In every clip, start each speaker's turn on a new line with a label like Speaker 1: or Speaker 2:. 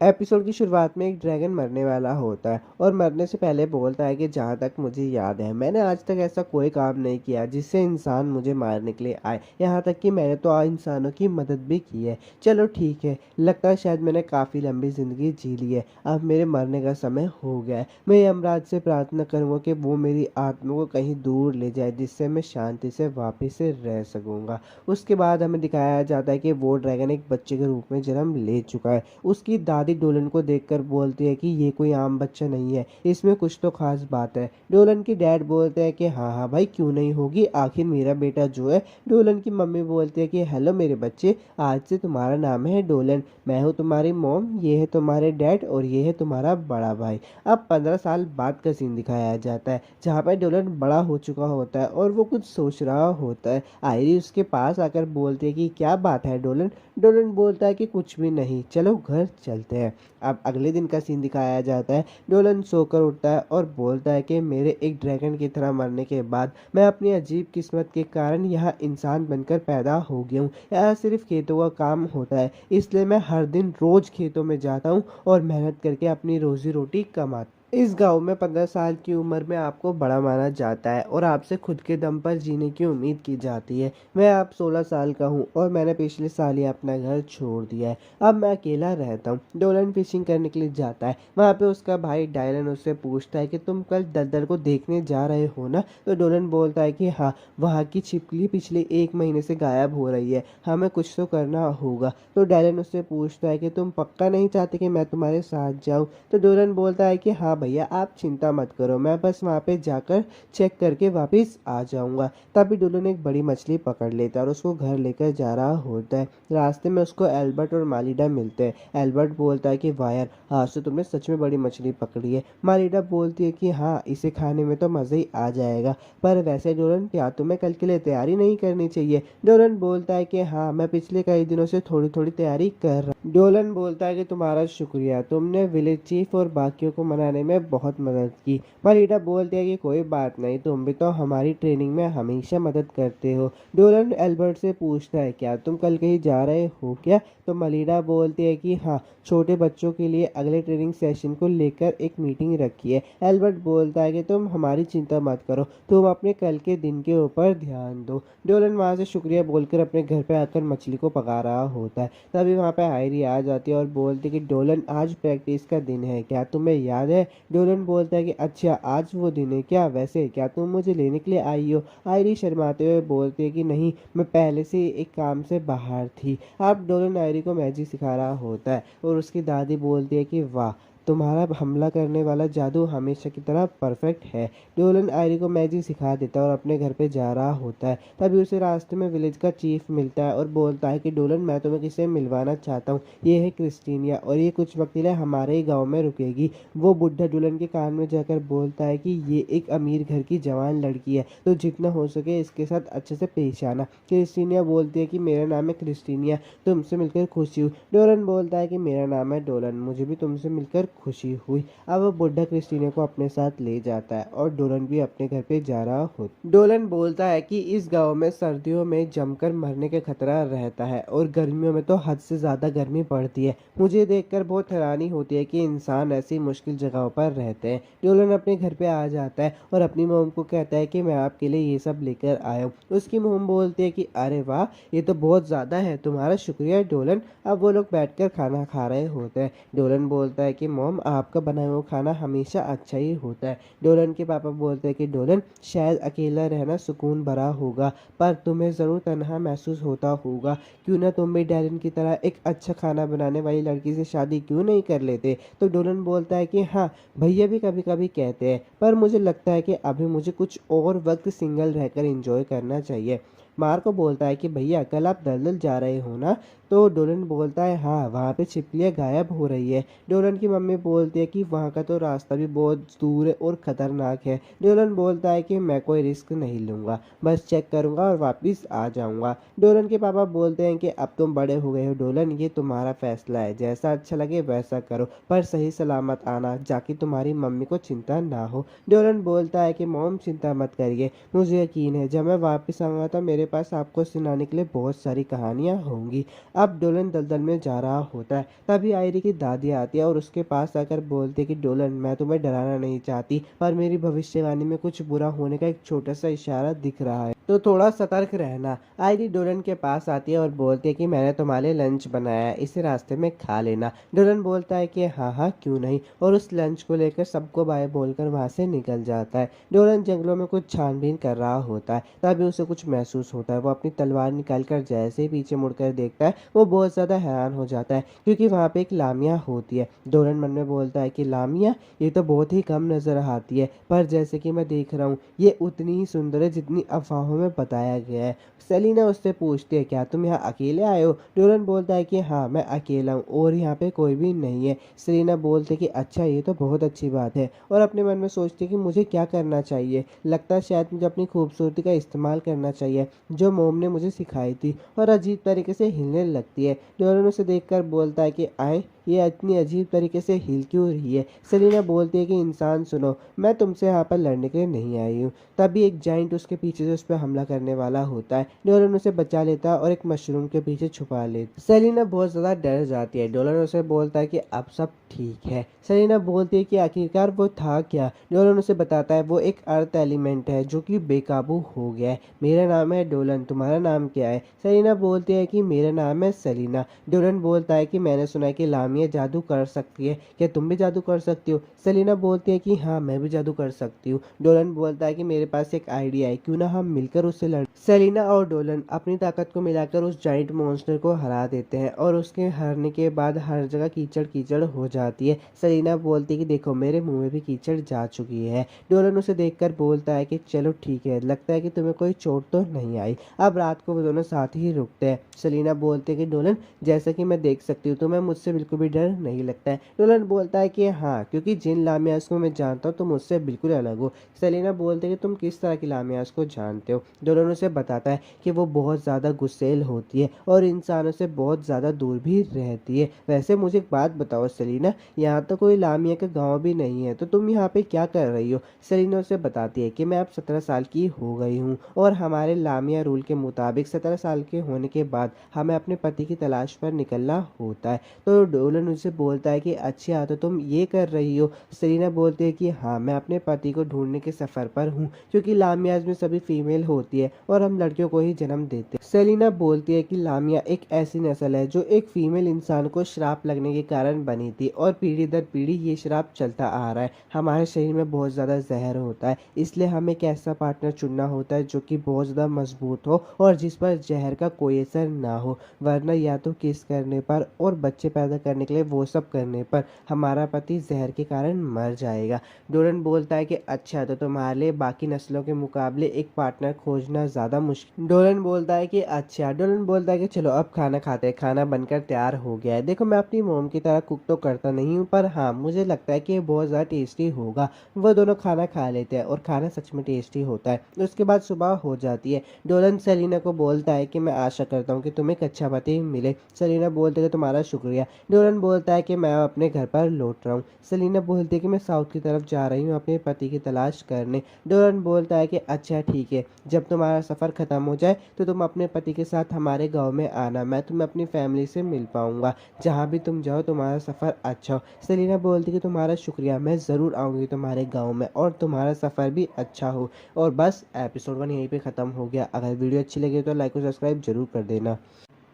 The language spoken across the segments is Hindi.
Speaker 1: एपिसोड की शुरुआत में एक ड्रैगन मरने वाला होता है और मरने से पहले बोलता है कि जहाँ तक मुझे याद है मैंने आज तक ऐसा कोई काम नहीं किया जिससे इंसान मुझे मारने के लिए आए। यहाँ तक कि मैंने तो इंसानों की मदद भी की है। चलो ठीक है, लगता है शायद मैंने काफ़ी लंबी ज़िंदगी जी ली है। अब मेरे मरने का समय हो गया है। मैं यमराज से प्रार्थना करूँगा कि वो मेरी आत्मा को कहीं दूर ले जाए जिससे मैं शांति से वापस से रह सकूँगा। उसके बाद हमें दिखाया जाता है कि वो ड्रैगन एक बच्चे के रूप में जन्म ले चुका है। उसकी दादी डोलन को देखकर बोलती है कि ये कोई आम बच्चा नहीं है, इसमें कुछ तो खास बात है। डोलन की डैड बोलते हैं कि हाँ हाँ भाई, क्यों नहीं होगी, आखिर मेरा बेटा जो है। डोलन की मम्मी बोलती है कि हेलो मेरे बच्चे, आज से तुम्हारा नाम है डोलन। मैं हूँ तुम्हारी मॉम, ये है तुम्हारे डैड और ये है तुम्हारा बड़ा भाई। अब 15 साल बाद का सीन दिखाया जाता है जहाँ पर डोलन बड़ा हो चुका होता है और वो कुछ सोच रहा होता है। आयरी उसके पास आकर बोलती है कि क्या बात है डोलन। डोलन बोलता है कि कुछ भी नहीं, चलो घर चलते हैं। अब अगले दिन का सीन दिखाया जाता है। डोलन सोकर उठता है और बोलता है कि मेरे एक ड्रैगन की तरह मरने के बाद मैं अपनी अजीब किस्मत के कारण यहाँ इंसान बनकर पैदा हो गया हूँ। यहाँ सिर्फ खेतों का काम होता है, इसलिए मैं हर दिन रोज खेतों में जाता हूँ और मेहनत करके अपनी रोजी रोटी कमाता हूँ। इस गांव में 15 साल की उम्र में आपको बड़ा माना जाता है और आपसे खुद के दम पर जीने की उम्मीद की जाती है। मैं अब 16 साल का हूँ और मैंने पिछले साल ही अपना घर छोड़ दिया है। अब मैं अकेला रहता हूँ। डोलन फिशिंग करने के लिए जाता है। वहाँ पे उसका भाई डायलन उससे पूछता है कि तुम कल दलदल को देखने जा रहे हो ना। तो डोलन बोलता है कि हाँ, वहाँ की छिपकली पिछले 1 महीने से गायब हो रही है, हमें कुछ तो करना होगा। तो डायलन उससे पूछता है कि तुम पक्का नहीं चाहते कि मैं तुम्हारे साथ जाऊँ। तो डोलन बोलता है कि हाँ भैया, आप चिंता मत करो, मैं बस वहाँ पे जाकर चेक करके वापस आ जाऊंगा। तभी डोलन एक बड़ी मछली पकड़ लेता है और उसको घर लेकर जा रहा होता है। रास्ते में उसको एल्बर्ट और मालिडा मिलते हैं। एल्बर्ट बोलता है कि वाह यार, आज तो तुमने सच में बड़ी मछली पकड़ी है। मालिडा बोलती है कि हाँ, इसे खाने में तो मज़ा ही आ जाएगा। पर वैसे डोलन, क्या तुम्हें कल के लिए तैयारी नहीं करनी चाहिए? डोलन बोलता है कि हाँ, मैं पिछले कई दिनों से थोड़ी थोड़ी तैयारी कर रहा हूँ। डोलन बोलता है कि तुम्हारा शुक्रिया, तुमने विलेज चीफ और बाकियों को मनाने में बहुत मदद की। मलिडा बोलती है कि कोई बात नहीं, तुम भी तो हमारी ट्रेनिंग में हमेशा मदद करते हो। डोलन एल्बर्ट से पूछता है क्या तुम कल कहीं जा रहे हो क्या? तो मलिडा बोलती है कि हाँ, छोटे बच्चों के लिए अगले ट्रेनिंग सेशन को लेकर एक मीटिंग रखी है। एल्बर्ट बोलता है कि तुम हमारी चिंता मत करो, तुम अपने कल के दिन के ऊपर ध्यान दो। डोलन वहाँ से शुक्रिया बोलकर अपने घर पे आकर मछली को पका रहा होता है। तभी वहाँ पे आयरी आ जाती है और बोलती है कि डोलन, आज प्रैक्टिस का दिन है, क्या तुम्हें याद है? डोलन बोलता है कि अच्छा, आज वो दिन है क्या? वैसे क्या तुम मुझे लेने के लिए आई हो? आयरी शर्माते हुए बोलती है कि नहीं, मैं पहले से एक काम से बाहर थी। अब डोलन आयरी को मैजिक सिखा रहा होता है और उसकी दादी बोलती है कि वाह, तुम्हारा हमला करने वाला जादू हमेशा की तरह परफेक्ट है। डोलन आयरी को मैजिक सिखा देता है और अपने घर पे जा रहा होता है। तभी उसे रास्ते में विलेज का चीफ मिलता है और बोलता है कि डोलन, मैं तुम्हें किससे मिलवाना चाहता हूँ, ये है क्रिस्टीनिया और ये कुछ वक्त के लिए हमारे ही गाँव में रुकेगी। वो बुढ़ा डोलन के कान में जाकर बोलता है कि ये एक अमीर घर की जवान लड़की है, तो जितना हो सके इसके साथ अच्छे से पेश आना। क्रिस्टीनिया बोलती है कि मेरा नाम है क्रिस्टीनिया, तुमसे मिलकर खुशी हुई। डोलन बोलता है कि मेरा नाम है डोलन, मुझे भी तुमसे मिलकर खुशी हुई। अब वो बुढ़ा क्रिस्टीनिया को अपने साथ ले जाता है और डोलन भी अपने घर पे जा रहा हो। डोलन बोलता है कि इस गांव में सर्दियों में जमकर मरने का खतरा रहता है और गर्मियों में तो हद से ज्यादा गर्मी पड़ती है। मुझे देखकर बहुत हैरानी होती है कि इंसान ऐसी मुश्किल जगहों पर रहते हैं। डोलन अपने घर पे आ जाता है और अपनी मोम को कहता है कि मैं आपके लिए ये सब लेकर आया हूँ। उसकी मोम बोलती है कि अरे वाह, ये तो बहुत ज्यादा है, तुम्हारा शुक्रिया डोलन। अब वो लोग बैठकर खाना खा रहे होते हैं। डोलन बोलता है कि मॉम, आपका बनाया हुआ खाना हमेशा अच्छा ही होता है। डोलन के पापा बोलते हैं कि डोलन, शायद अकेला रहना सुकून भरा होगा, पर तुम्हें ज़रूर तन्हा महसूस होता होगा। क्यों ना तुम भी डैरन की तरह एक अच्छा खाना बनाने वाली लड़की से शादी क्यों नहीं कर लेते? तो डोलन बोलता है कि हाँ, भैया भी कभी कभी कहते हैं, पर मुझे लगता है कि अभी मुझे कुछ और वक्त सिंगल रहकर एंजॉय करना चाहिए। मार्को बोलता है कि भैया, कल आप दलदल जा रहे हो ना? तो डोलन बोलता है हाँ, वहाँ पे छिपकलियाँ गायब हो रही है। डोलन की मम्मी बोलती है कि वहाँ का तो रास्ता भी बहुत दूर है और ख़तरनाक है। डोलन बोलता है कि मैं कोई रिस्क नहीं लूँगा, बस चेक करूँगा और वापस आ जाऊँगा। डोलन के पापा बोलते हैं कि अब तुम बड़े हो गए हो डोलन, ये तुम्हारा फैसला है, जैसा अच्छा लगे वैसा करो, पर सही सलामत आना, जाकि तुम्हारी मम्मी को चिंता ना हो। डोलन बोलता है कि मॉम, चिंता मत करिए, मुझे यकीन है जब मैं वापस आऊँगा तो मेरे पास आपको सुनाने के लिए बहुत सारी कहानियाँ होंगी। अब डोलन दलदल में जा रहा होता है। तभी आयरी की दादी आती है और उसके पास आकर बोलती है कि डोलन, मैं तुम्हें डराना नहीं चाहती, पर मेरी भविष्यवाणी में कुछ बुरा होने का एक छोटा सा इशारा दिख रहा है, तो थोड़ा सतर्क रहना। आयरी डोलन के पास आती है और बोलती है कि मैंने तुम्हारे लिए लंच बनाया है, इसे रास्ते में खा लेना। डोलन बोलता है कि हाँ हाँ क्यों नहीं, और उस लंच को लेकर सबको बाय बोलकर वहां से निकल जाता है। डोलन जंगलों में कुछ छानबीन कर रहा होता है, तभी उसे कुछ महसूस होता है। वो अपनी तलवार निकालकर जैसे ही पीछे मुड़कर देखता है, वो बहुत ज्यादा हैरान हो जाता है, क्योंकि वहां पे एक लामिया होती है। डोलन मन में बोलता है कि लामिया, ये तो बहुत ही कम नजर आती है, पर जैसे कि मैं देख रहा हूँ ये उतनी ही सुंदर है जितनी अफवाहों में बताया गया है। सेलिना उससे पूछती है, क्या तुम यहाँ अकेले आए हो? डोलन बोलता है कि हाँ मैं अकेला हूँ और यहाँ पे कोई भी नहीं है। सेलिना बोलते कि अच्छा, ये तो बहुत अच्छी बात है, और अपने मन में सोचती है कि मुझे क्या करना चाहिए। लगता है शायद मुझे अपनी खूबसूरती का इस्तेमाल करना चाहिए, जो मोम ने मुझे सिखाई थी, और अजीब तरीके से हिलने लगती है। डोलन उसे देखकर बोलता है कि आए, ये इतनी अजीब तरीके से हिल क्यों रही है? सेलिना बोलती है कि इंसान सुनो, मैं तुमसे यहाँ पर लड़ने के लिए नहीं आई हूँ। तभी एक जाइंट उसके पीछे से उस पर हमला करने वाला होता है। डोलन उसे बचा लेता है और एक मशरूम के पीछे छुपा लेता। सेलिना बहुत ज्यादा डर जाती है। डोलन उसे बोलता है कि अब सब ठीक है। सेलिना बोलती है कि आखिरकार वो था क्या? डोलन उसे बताता है वो एक अर्थ एलिमेंट है जो कि बेकाबू हो गया है। मेरा नाम है डोलन, तुम्हारा नाम क्या है? सेलिना बोलती है कि मेरा नाम है सेलिना। डोलन बोलता है कि मैंने सुना है कि लामिया जादू कर सकती है, क्या तुम भी जादू कर सकती हो? सेलिना बोलती है कि हाँ मैं भी जादू कर सकती हूँ। डोलन बोलता है कि मेरे पास एक आइडिया है, क्यों ना हम मिलकर उससे लड़। सेलिना और डोलन अपनी ताकत को मिलाकर उस जाइंट मॉन्स्टर को हरा देते हैं, और उसके हारने के बाद हर जगह कीचड़ कीचड़ हो जाती है। सेलिना बोलती है कि देखो मेरे मुंह में भी कीचड़ जा चुकी है। डोलन उसे देखकर बोलता है कि चलो ठीक है, लगता है कि तुम्हें कोई चोट तो नहीं आई। अब रात को वो दोनों साथ ही रुकते हैं। सेलिना बोलती है कि डोलन, जैसा कि मैं देख सकती हूँ तुम्हें मुझसे बिल्कुल भी डर नहीं लगता है। डोलन बोलता है कि हाँ, क्योंकि जिन लामियास को मैं जानता हूँ तुम मुझसे बिल्कुल अलग हो। सेलिना बोलते हैं कि तुम किस तरह की लामियास को जानते हो? डोलन उसे बताता है कि वो बहुत ज़्यादा गुस्सैल होती है और इंसानों से बहुत ज़्यादा दूर भी रहती है। वैसे मुझे एक बात बताओ सेलिना, यहाँ तो कोई लामिया का गाँव भी नहीं है, तो तुम यहाँ पे क्या कर रही हो? सेलिना उसे बताती है कि मैं अब 17 साल की हो गई हूँ, और हमारे लामिया रूल के मुताबिक 17 साल के होने के बाद हमें अपने पति की तलाश पर निकलना होता है। तो डोलन उसे बोलता है कि अच्छा, तो तुम ये कर रही हो? सेलिना बोलती है कि हाँ, मैं अपने पति को ढूंढने के सफर पर हूँ, क्योंकि लामियाज में सभी फीमेल होती है और हम लड़कियों को ही जन्म देते हैं। सेलिना बोलती है कि लामिया एक ऐसी नस्ल है जो एक फीमेल इंसान को श्राप लगने के कारण बनी थी, और पीढ़ी दर पीढ़ी ये श्राप चलता आ रहा है। हमारे शरीर में बहुत ज्यादा जहर होता है, इसलिए हमें एक ऐसा पार्टनर चुनना होता है जो कि बहुत ज्यादा मजबूत हो और जिस पर जहर का कोई असर ना हो, वरना या तो किस करने पर और बच्चे पैदा करने के लिए वो सब करने पर हमारा पति जहर के कारण मर जाएगा। डोलन बोलता है कि अच्छा, तो तुम्हारे लिए बाकी नस्लों के मुकाबले एक पार्टनर खोजना ज्यादा मुश्किल। डोलन बोलता है कि अच्छा। डोलन बोलता है कि चलो अब खाना खाते हैं, खाना बनकर तैयार हो गया है। देखो मैं अपनी मोम की तरह कुक तो करता नहीं हूँ, पर हाँ मुझे लगता है कि ये बहुत ज़्यादा टेस्टी होगा। वो दोनों खाना खा लेते हैं और खाना सच में टेस्टी होता है। उसके बाद सुबह हो जाती है। डोलन सेलिना को बोलता है कि मैं आशा करता हूँ कि तुम्हें एक अच्छा पति मिले। सेलिना बोलते है तुम्हारा शुक्रिया। डोलन बोलता है कि मैं अपने घर पर लौट रहा हूँ। सेलिना बोलती है कि मैं साउथ की तरफ जा रही हूँ अपने पति की तलाश करने। डोलन बोलता है कि अच्छा ठीक है, जब तुम्हारा सफ़र ख़त्म हो जाए तो तुम अपने पति के साथ हमारे गांव में आना, मैं तुम्हें अपनी फैमिली से मिल पाऊंगा। जहाँ भी तुम जाओ तुम्हारा सफ़र अच्छा हो। सेलिना बोलती है कि तुम्हारा शुक्रिया, मैं ज़रूर आऊँगी तुम्हारे गाँव में, और तुम्हारा सफ़र भी अच्छा हो। और बस एपिसोड 1 यहीं पे ख़त्म हो गया। अगर वीडियो अच्छी लगे तो लाइक और सब्सक्राइब जरूर कर देना।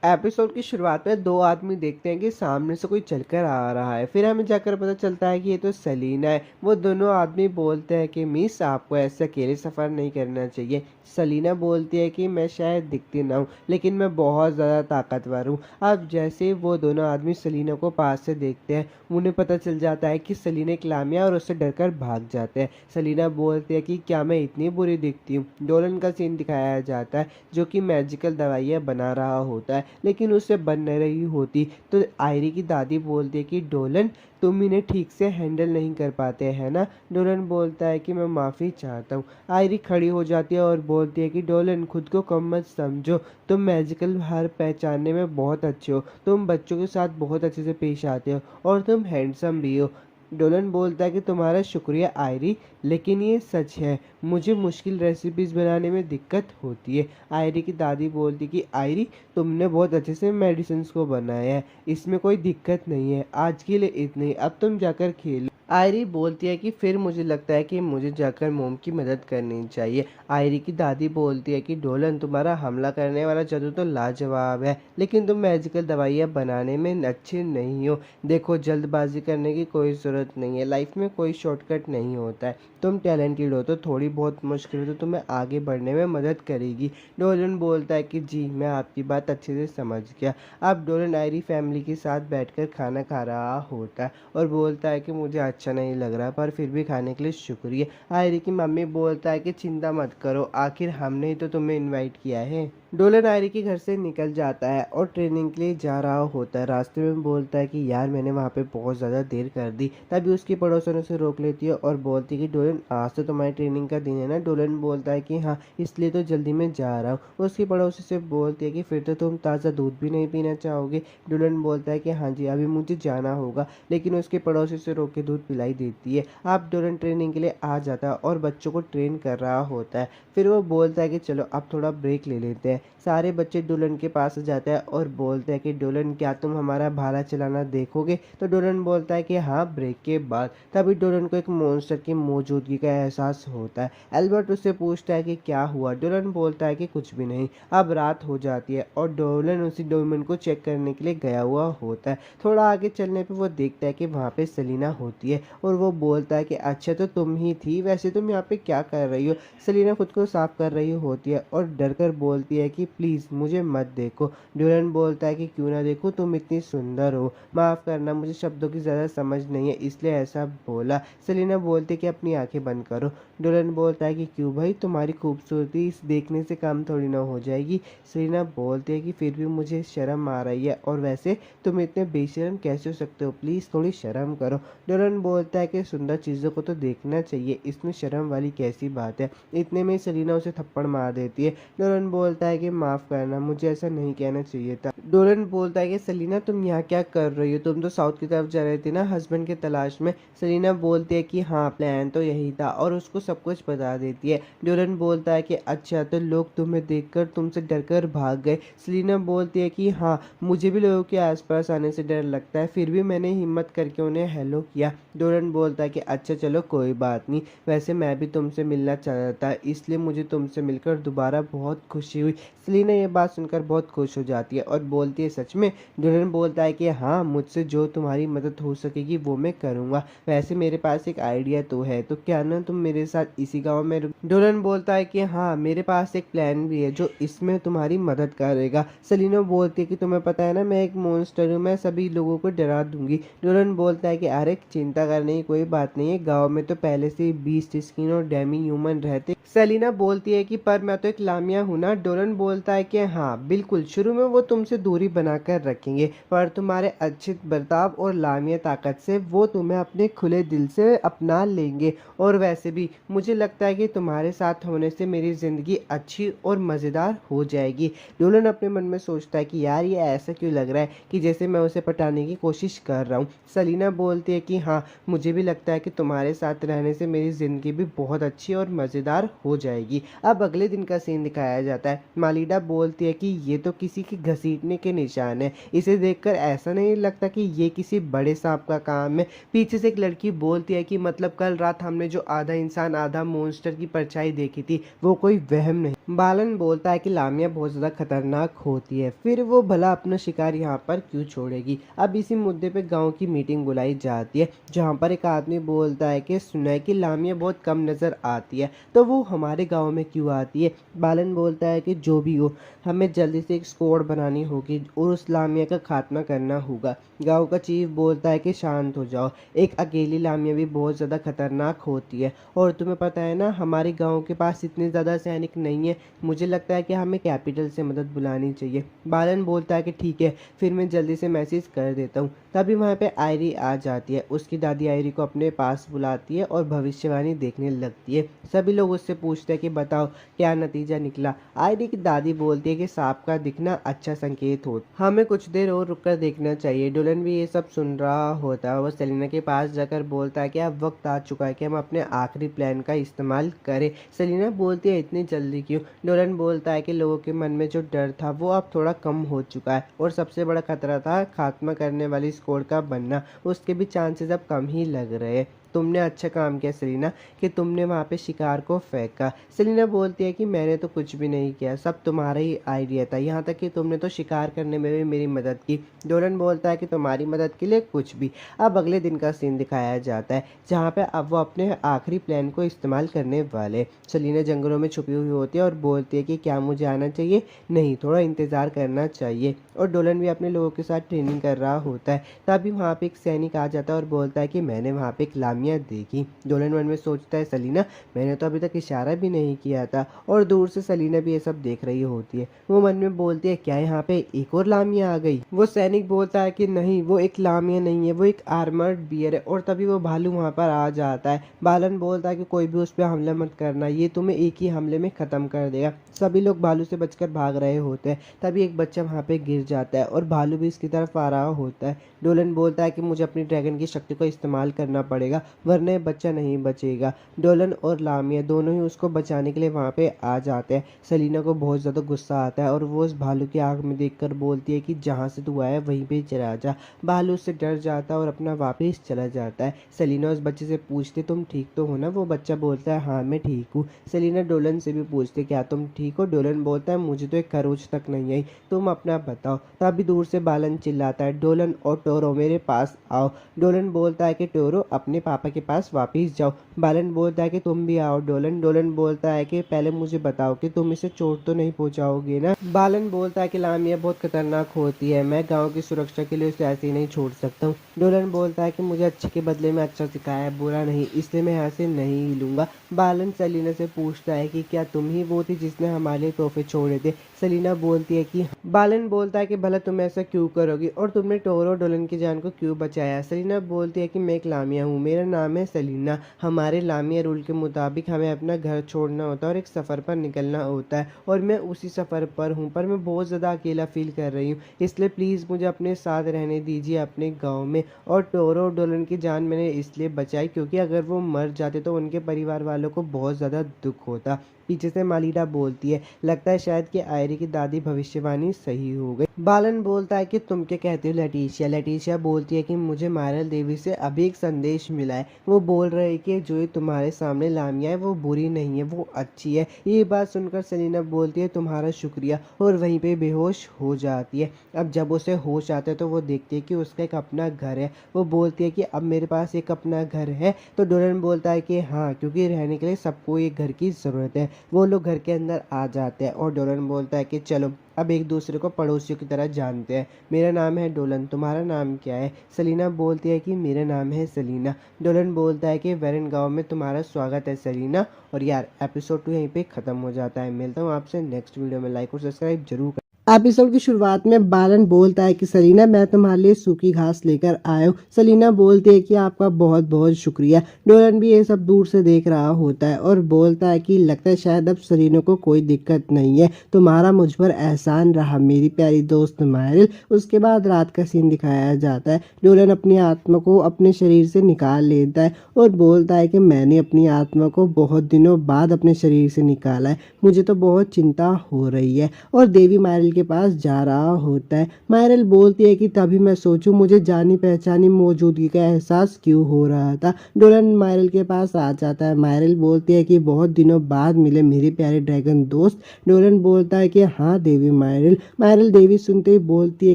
Speaker 1: एपिसोड की शुरुआत में दो आदमी देखते हैं कि सामने से कोई चलकर आ रहा है, फिर हमें जाकर पता चलता है कि ये तो सेलिना है। वो दोनों आदमी बोलते हैं कि मिस, आपको ऐसे अकेले सफ़र नहीं करना चाहिए। सेलिना बोलती है कि मैं शायद दिखती ना हूँ, लेकिन मैं बहुत ज़्यादा ताकतवर हूँ। अब जैसे ही वो दोनों आदमी सेलिना को पास से देखते हैं, उन्हें पता चल जाता है कि सेलिना एक लामिया, और उससे डरकर भाग जाते हैं। सेलिना बोलती है कि क्या मैं इतनी बुरी दिखती हूँ? डोलन का सीन दिखाया जाता है, जो कि मैजिकल दवाइयाँ बना रहा होता है, लेकिन उससे बन नहीं रही होती। तो आयरी की दादी बोलती है कि डोलन, तुम इन्हें ठीक से हैंडल नहीं कर पाते हैं ना? डोलन बोलता है कि मैं माफ़ी चाहता हूँ। आयरी खड़ी हो जाती है और बोलती है कि डोलन, खुद को कम मत समझो, तुम मैजिकल हार पहचानने में बहुत अच्छे हो, तुम बच्चों के साथ बहुत अच्छे से पेश आते हो, और तुम हैंडसम भी हो। डोलन बोलता है कि तुम्हारा शुक्रिया आयरी, लेकिन ये सच है, मुझे मुश्किल रेसिपीज़ बनाने में दिक्कत होती है। आयरी की दादी बोलती कि आयरी, तुमने बहुत अच्छे से मेडिसिन्स को बनाया है, इसमें कोई दिक्कत नहीं है, आज के लिए इतना ही, अब तुम जाकर खेलो। आयरी बोलती है कि फिर मुझे लगता है कि मुझे जाकर मोम की मदद करनी चाहिए। आयरी की दादी बोलती है कि डोलन, तुम्हारा हमला करने वाला जादू तो लाजवाब है, लेकिन तुम मैजिकल दवाइयाँ बनाने में अच्छे नहीं हो। देखो, जल्दबाजी करने की कोई ज़रूरत नहीं है, लाइफ में कोई शॉर्टकट नहीं होता है। तुम टैलेंटेड हो तो थोड़ी बहुत मुश्किल तो तुम्हें आगे बढ़ने में मदद करेगी। डोलन बोलता है कि जी, मैं आपकी बात अच्छे से समझ गया। अब डोलन आयरी फैमिली के साथ बैठकर खाना खा रहा होता है और बोलता है कि मुझे अच्छा नहीं लग रहा, पर फिर भी खाने के लिए शुक्रिया। आयरी की मम्मी बोलता है कि चिंता मत करो, आखिर हमने ही तो तुम्हें इनवाइट किया है। डोलन आयरी के घर से निकल जाता है और ट्रेनिंग के लिए जा रहा होता है। रास्ते में बोलता है कि यार, मैंने वहाँ पे बहुत ज़्यादा देर कर दी। तभी उसकी पड़ोसन उसे रोक लेती है और बोलती है कि डोलन, आज तो तुम्हारी ट्रेनिंग का दिन है ना। डोलन बोलता है कि हाँ, इसलिए तो जल्दी में जा रहा हूँ। उसकी पड़ोसी से बोलती है कि फिर तो तुम ताज़ा दूध भी नहीं पीना चाहोगे। डोलन बोलता है कि हाँ जी, अभी मुझे जाना होगा, लेकिन उसके पड़ोसी से रोक के दूध पिलाई देती है। अब डोलन ट्रेनिंग के लिए आ जाता है और बच्चों को ट्रेन कर रहा होता है। फिर वो बोलता है कि चलो अब थोड़ा ब्रेक ले लेते हैं। सारे बच्चे डोलन के पास जाते हैं और बोलते हैं कि डोलन, क्या तुम हमारा भाला चलाना देखोगे? तो डोलन बोलता है कि हाँ, ब्रेक के बाद। तभी डोलन को एक मॉन्स्टर की मौजूदगी का एहसास होता है। एल्बर्ट उससे पूछता है कि क्या हुआ? डोलन बोलता है कि कुछ भी नहीं। अब रात हो जाती है और डोलन उसी डोमेन को चेक करने के लिए गया हुआ होता है। थोड़ा आगे चलने पे वो देखता है कि वहाँ पे सेलिना होती है और वो बोलता है कि अच्छा, तो तुम ही थी, वैसे तुम यहाँ पे क्या कर रही हो? सेलिना खुद को साफ कर रही होती है और डर कर बोलती है कि प्लीज़ मुझे मत देखो। डोलन बोलता है कि क्यों ना देखो, तुम इतनी सुंदर हो, माफ़ करना, मुझे शब्दों की ज़्यादा समझ नहीं है, इसलिए ऐसा बोला। सेलिना बोलती है कि अपनी आंखें बंद करो। डोलन बोलता है कि क्यों भाई, तुम्हारी खूबसूरती इस देखने से कम थोड़ी ना हो जाएगी। सेलिना बोलती है कि फिर भी मुझे शर्म आ रही है, और वैसे तुम इतने बेशर्म कैसे हो सकते हो, प्लीज़ थोड़ी शर्म करो। डोलन बोलता है कि सुंदर चीज़ों को तो देखना चाहिए, इसमें शर्म वाली कैसी बात है। इतने में सेलिना उसे थप्पड़ मार देती है। डोलन बोलता है कि माफ़ करना, मुझे ऐसा नहीं कहना चाहिए था। डोलन बोलता है कि सेलिना, तुम यहाँ क्या कर रही हो? तुम तो साउथ की तरफ जा रही थी ना, हस्बैंड की तलाश में। सेलिना बोलती है कि हाँ, प्लान तो यही था, और उसको सब कुछ बता देती है। डोलन बोलता है कि अच्छा, तो लोग तुम्हें देखकर तुमसे डरकर भाग गए। सेलिना बोलती है कि हाँ, मुझे भी लोगों के आसपास आने से डर लगता है, फिर भी मैंने हिम्मत करके उन्हें हेलो किया। डोलन बोलता है कि अच्छा चलो, कोई बात नहीं, वैसे मैं भी तुमसे मिलना चाहता था, इसलिए मुझे तुमसे मिलकर दोबारा बहुत खुशी हुई। सेलिना ये बात सुनकर बहुत खुश हो जाती है और बोलती है सच में? डोलन बोलता है कि हाँ, मुझसे जो तुम्हारी मदद हो सकेगी वो मैं करूँगा। वैसे मेरे पास एक आइडिया तो है, तो क्या ना तुम मेरे साथ इसी गाँव में डोलन बोलता है कि हाँ, मेरे पास एक प्लान भी है जो इसमें तुम्हारी मदद करेगा। सेलिना बोलती है कि तुम्हें पता है ना, मैं एक मॉन्स्टर हूँ, मैं सभी लोगों को डरा दूंगी। डोलन बोलता है कि अरे चिंता करने की कोई बात नहीं है, गाँव में तो पहले से ही बीस्ट स्किन और डेमी ह्यूमन रहते। सेलिना बोलती है कि पर मैं तो एक लामिया हूँ ना। डोलन बोलता है कि हाँ बिल्कुल, शुरू में वो तुमसे दूरी बनाकर रखेंगे, पर तुम्हारे अच्छे बर्ताव और लामिया ताकत से वो तुम्हें अपने खुले दिल से अपना लेंगे। और वैसे भी मुझे लगता है कि तुम्हारे साथ होने से मेरी ज़िंदगी अच्छी और मज़ेदार हो जाएगी। डोलन अपने मन में सोचता है कि यार, ये ऐसा क्यों लग रहा है कि जैसे मैं उसे पटाने की कोशिश कर रहा हूँ। सेलिना बोलती है कि हाँ, मुझे भी लगता है कि तुम्हारे साथ रहने से मेरी ज़िंदगी भी बहुत अच्छी और मज़ेदार हो जाएगी। अब अगले दिन का सीन दिखाया जाता है। मालिडा बोलती है कि ये तो किसी के घसीटने के निशान है, इसे देखकर ऐसा नहीं लगता कि ये किसी बड़े सांप का काम है। पीछे से एक लड़की बोलती है कि मतलब कल रात हमने जो आधा इंसान आधा मॉन्स्टर की परछाई देखी थी, वो कोई वहम नहीं। बालन बोलता है कि लामिया बहुत ज़्यादा खतरनाक होती है, फिर वो भला अपना शिकार यहाँ पर क्यों छोड़ेगी। अब इसी मुद्दे पे गांव की मीटिंग बुलाई जाती है, जहाँ पर एक आदमी बोलता है कि सुना है कि लामिया बहुत कम नज़र आती है, तो वो हमारे गांव में क्यों आती है। बालन बोलता है कि जो भी हो, हमें जल्दी से एक स्क्वाड बनानी होगी और उस लामिया का खात्मा करना होगा। गांव का चीफ बोलता है कि शांत हो जाओ, एक अकेली लामिया भी बहुत ज़्यादा खतरनाक होती है, और तुम्हें पता है ना, हमारे गांव के पास इतने ज़्यादा सैनिक नहीं है, मुझे लगता है कि हमें कैपिटल से मदद बुलानी चाहिए। बालन बोलता है कि ठीक है, फिर मैं जल्दी से मैसेज कर देता हूँ। तभी वहाँ पे आयरी आ जाती है। उसकी दादी आयरी को अपने पास बुलाती है और भविष्यवाणी देखने लगती है। सभी लोग उससे पूछते हैं कि बताओ क्या नतीजा निकला। आयरी की दादी बोलती है कि सांप का दिखना अच्छा संकेत हो, हमें कुछ देर और रुककर देखना चाहिए। डोलन भी ये सब सुन रहा होता है। वो सेलिना के पास जाकर बोलता है कि अब वक्त आ चुका है कि हम अपने आखिरी प्लान का इस्तेमाल करें। सेलिना बोलती है इतनी जल्दी क्यों? डोलन बोलता है कि लोगों के मन में जो डर था वो अब थोड़ा कम हो चुका है और सबसे बड़ा खतरा था खात्मा करने वाली स्क्वाड का बनना, उसके भी चांसेस अब कम ही लग रहे हैं। तुमने अच्छा काम किया सेलिना कि तुमने वहाँ पे शिकार को फेंका। सेलिना बोलती है कि मैंने तो कुछ भी नहीं किया, सब तुम्हारा ही आइडिया था, यहाँ तक कि तुमने तो शिकार करने में भी मेरी मदद की। डोलन बोलता है कि तुम्हारी मदद के लिए कुछ भी। अब अगले दिन का सीन दिखाया जाता है जहाँ पे अब वो अपने आखिरी प्लान को इस्तेमाल करने वाले। सेलिना जंगलों में छुपी हुई होती है और बोलती है कि क्या मुझे आना चाहिए? नहीं, थोड़ा इंतज़ार करना चाहिए। और डोलन भी अपने लोगों के साथ ट्रेनिंग कर रहा होता है। तभी वहाँ पे एक सैनिक आ जाता है और बोलता है कि मैंने वहाँ पे एक लामिया देखी। डोलन मन में सोचता है सेलिना, मैंने तो अभी तक इशारा भी नहीं किया था। और दूर से सेलिना भी ये सब देख रही होती है। वो मन में बोलती है क्या यहाँ पे एक और लामिया आ गई? वो सैनिक बोलता है कि नहीं, वो एक लामिया नहीं है, वो एक आर्मर्ड बियर है। और तभी वो भालू वहाँ पर आ जाता है। बालन बोलता है कि कोई भी उस पर हमला मत करना, ये तुम्हें एक ही हमले में ख़त्म कर देगा। सभी लोग भालू से बचकर भाग रहे होते हैं। तभी एक बच्चा वहाँ पे गिर जाता है और भालू भी इसकी तरफ आ रहा होता है। डोलन बोलता है कि मुझे अपनी ड्रैगन की शक्ति को इस्तेमाल करना पड़ेगा वरना ये बच्चा नहीं बचेगा। डोलन और लामिया दोनों ही उसको बचाने के लिए वहाँ पे आ जाते हैं। सेलिना को बहुत ज़्यादा गुस्सा आता है और वो उस भालू की आँख में देखकर बोलती है कि जहाँ से तू आया वहीं पे चला जा। भालू उससे डर जाता है और अपना वापस चला जाता है। सेलिना उस बच्चे से पूछती तुम ठीक तो हो ना? वो बच्चा बोलता है हाँ मैं ठीक हूँ। सेलिना डोलन से भी पूछती क्या तुम ठीक हो? डोलन बोलता है मुझे तो एक खरोच तक नहीं आई, तुम अपना बताओ। तभी दूर से बालन चिल्लाता है डोलन और टोरो मेरे पास आओ। डोलन बोलता है कि टोरो अपने पापा के पास वापस जाओ। बालन बोलता है कि तुम भी आओ डोलन। डोलन बोलता है कि पहले मुझे बताओ कि तुम इसे चोट तो नहीं पहुंचाओगे ना? बालन बोलता है कि लामिया बहुत खतरनाक होती है, मैं गांव की सुरक्षा के लिए उसे ऐसे ही नहीं छोड़ सकता हूँ। डोलन बोलता है कि मुझे अच्छे के बदले में अच्छा सिखाया है, बुरा नहीं, इसलिए मैं यहाँ से नहीं लूंगा। बालन सेलिना से पूछता है कि क्या तुम ही वो थी जिसने हमारे लिए तोहफे छोड़े थे? सेलिना बोलती है कि बालन बोलता है कि भला तुम ऐसा क्यों करोगी और तुमने टोरो डोलन की जान को क्यों बचाया? सेलिना बोलती है कि मैं एक लामिया हूँ, मेरा नाम है सेलिना। हमारे लामिया रूल के मुताबिक हमें अपना घर छोड़ना होता है और एक सफ़र पर निकलना होता है और मैं उसी सफ़र पर हूँ, पर मैं बहुत ज़्यादा अकेला फील कर रही हूँ, इसलिए प्लीज़ मुझे अपने साथ रहने दीजिए अपने गाँव में। और टोरो डोलन की जान मैंने इसलिए बचाई क्योंकि अगर वो मर जाते तो उनके परिवार वालों को बहुत ज़्यादा दुख होता। पीछे से मालिडा बोलती है लगता है शायद कि आयरी की दादी भविष्यवाणी सही हो गई। बालन बोलता है कि तुम क्या कहते हो लेटिशिया? लेटिशिया बोलती है कि मुझे मायरल देवी से अभी एक संदेश मिला है, वो बोल रहे हैं कि जो ये तुम्हारे सामने लामिया है वो बुरी नहीं है, वो अच्छी है। ये बात सुनकर सेलिना बोलती है तुम्हारा शुक्रिया और वहीं पे बेहोश हो जाती है। अब जब उसे होश आता है तो वो देखती है कि उसका एक अपना घर है। वो बोलती है कि अब मेरे पास एक अपना घर है। तो डोलन बोलता है कि हाँ, क्योंकि रहने के लिए सबको एक घर की ज़रूरत है। वो लोग घर के अंदर आ जाते हैं और डोलन बोलता है कि चलो अब एक दूसरे को पड़ोसियों की तरह जानते हैं। मेरा नाम है डोलन, तुम्हारा नाम क्या है? सेलिना बोलती है कि मेरा नाम है सेलिना। डोलन बोलता है कि वेरन गांव में तुम्हारा स्वागत है सेलिना। और यार एपिसोड 2 यहीं पे ख़त्म हो जाता है। मिलता हूँ आपसे नेक्स्ट वीडियो में। लाइक और सब्सक्राइब जरूर। एपिसोड की शुरुआत में बालन बोलता है कि सेलिना मैं तुम्हारे लिए सूखी घास लेकर आया हूँ। सेलिना बोलती है कि आपका बहुत बहुत शुक्रिया। डोलन भी ये सब दूर से देख रहा होता है और बोलता है कि लगता है शायद अब सेलिना को कोई दिक्कत नहीं है, तुम्हारा मुझ पर एहसान रहा मेरी प्यारी दोस्त मायरिल। उसके बाद रात का सीन दिखाया जाता है। डोलन अपनी आत्मा को अपने शरीर से निकाल लेता है और बोलता है कि मैंने अपनी आत्मा को बहुत दिनों बाद अपने शरीर से निकाला है, मुझे तो बहुत चिंता हो रही है। और देवी मायरिल के पास जा रहा होता है। मायरिल बोलती है कि तभी मैं सोचूं मुझे जानी पहचानी मौजूदगी का एहसास क्यों हो रहा था। डोलन मायरिल के पास आ जाता है। मायरिल बोलती है कि बहुत दिनों बाद मिले मेरे प्यारे ड्रैगन दोस्त। डोलन बोलता है कि हाँ देवी मायरिल। मायरिल देवी सुनते ही बोलती है